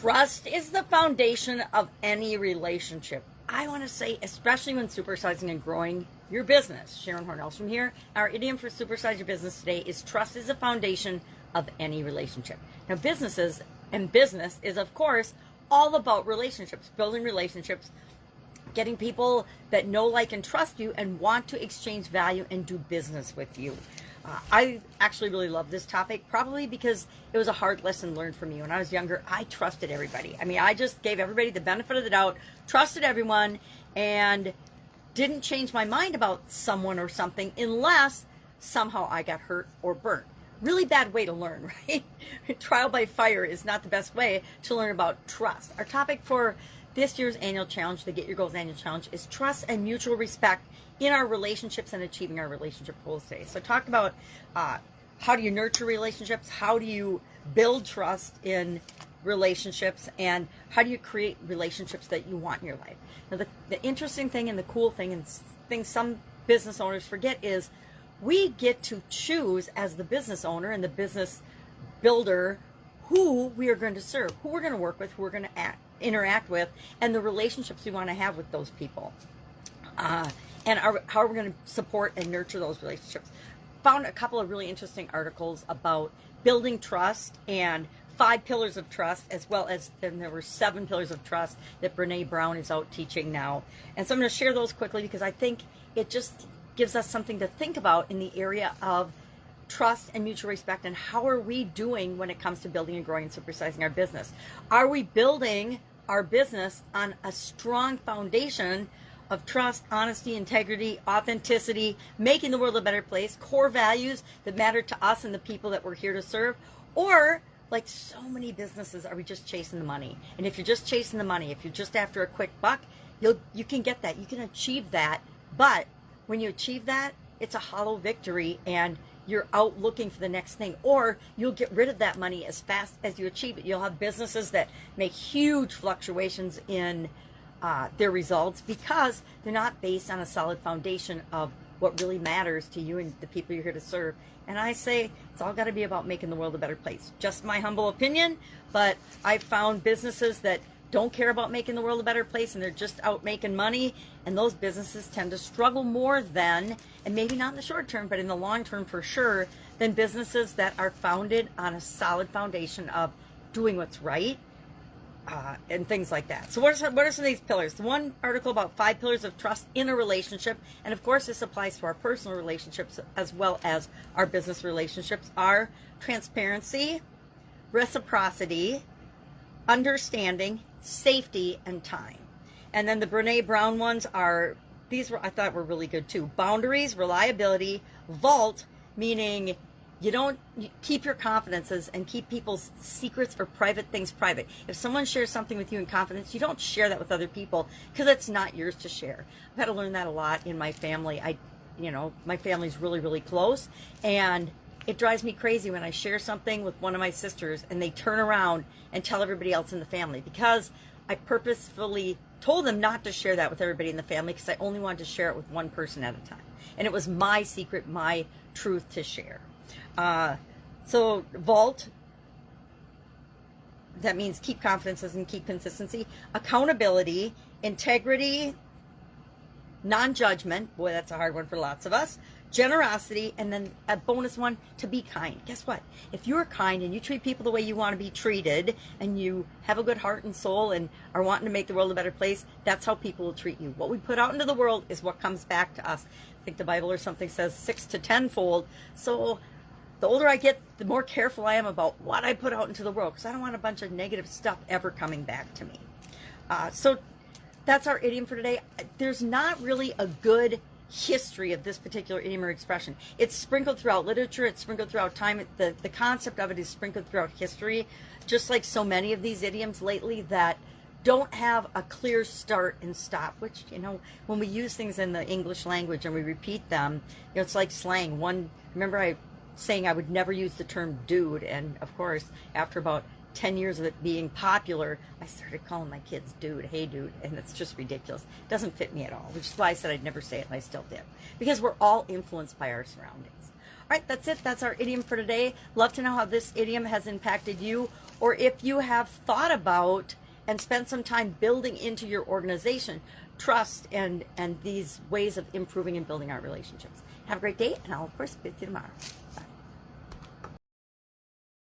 Trust is the foundation of any relationship. I want to say, especially when supersizing and growing your business. Sharon Horne-Ellstrom here. Our idiom for supersize your business today is trust is the foundation of any relationship. Now, business is, of course, all about relationships, building relationships, getting people that know, like, and trust you and want to exchange value and do business with you. I actually really love this topic, probably because it was a hard lesson learned for me. When I was younger, I trusted everybody. I mean, I just gave everybody the benefit of the doubt, trusted everyone, and didn't change my mind about someone or something unless somehow I got hurt or burnt. Really bad way to learn, right? Trial by fire is not the best way to learn about trust. Our topic for this year's annual challenge, the Get Your Goals annual challenge, is trust and mutual respect in our relationships and achieving our relationship goals today. So talk about how do you nurture relationships, how do you build trust in relationships, and how do you create relationships that you want in your life. Now, the interesting thing and the cool thing and things some business owners forget is we get to choose as the business owner and the business builder who we are going to serve, who we're going to work with, who we're going to interact with, and the relationships we want to have with those people. And how are we going to support and nurture those relationships. Found a couple of really interesting articles about building trust and 5 pillars of trust, as well as then there were 7 pillars of trust that Brene Brown is out teaching now. And so I'm going to share those quickly because I think it just gives us something to think about in the area of trust and mutual respect, and how are we doing when it comes to building and growing and supersizing our business. Are we building our business on a strong foundation of trust, honesty, integrity, authenticity, making the world a better place, core values that matter to us and the people that we're here to serve? Or, like so many businesses, are we just chasing the money? And if you're just chasing the money, if you're just after a quick buck, you can get that, you can achieve that, but when you achieve that, it's a hollow victory and you're out looking for the next thing, or you'll get rid of that money as fast as you achieve it. You'll have businesses that make huge fluctuations in their results because they're not based on a solid foundation of what really matters to you and the people you're here to serve. And I say it's all got to be about making the world a better place. Just my humble opinion, but I've found businesses that don't care about making the world a better place and they're just out making money, and those businesses tend to struggle more than, and maybe not in the short term, but in the long term for sure, than businesses that are founded on a solid foundation of doing what's right and things like that. So what are some of these pillars? The one article about 5 pillars of trust in a relationship, and of course this applies to our personal relationships as well as our business relationships, are transparency, reciprocity, understanding, safety, and time. And then the Brene Brown ones are, I thought were really good too. Boundaries, reliability, vault, meaning you keep your confidences and keep people's secrets or private things private. If someone shares something with you in confidence, you don't share that with other people because it's not yours to share. I've had to learn that a lot in my family. My family's really, really close, and it drives me crazy when I share something with one of my sisters and they turn around and tell everybody else in the family, because I purposefully told them not to share that with everybody in the family because I only wanted to share it with one person at a time. And it was my secret, my truth to share. So vault, that means keep confidences and keep consistency. Accountability, integrity, non-judgment, boy, that's a hard one for lots of us. Generosity, and then a bonus one, to be kind. Guess what? If you're kind and you treat people the way you want to be treated, and you have a good heart and soul and are wanting to make the world a better place, that's how people will treat you. What we put out into the world is what comes back to us. I think the Bible or something says 6 to 10-fold. So the older I get, the more careful I am about what I put out into the world, because I don't want a bunch of negative stuff ever coming back to me. So that's our idiom for today. There's not really a good history of this particular idiom or expression. It's sprinkled throughout literature, it's sprinkled throughout time. The concept of it is sprinkled throughout history, just like so many of these idioms lately that don't have a clear start and stop, which, when we use things in the English language and we repeat them, it's like slang. Remember I saying I would never use the term dude, and of course after about 10 years of it being popular, I started calling my kids dude, hey dude, and it's just ridiculous. It doesn't fit me at all, which is why I said I'd never say it, and I still did, because we're all influenced by our surroundings. right, that's it. That's our idiom for today. Love to know how this idiom has impacted you, or if you have thought about and spent some time building into your organization trust and these ways of improving and building our relationships. Have a great day, and I'll, of course, be with you tomorrow.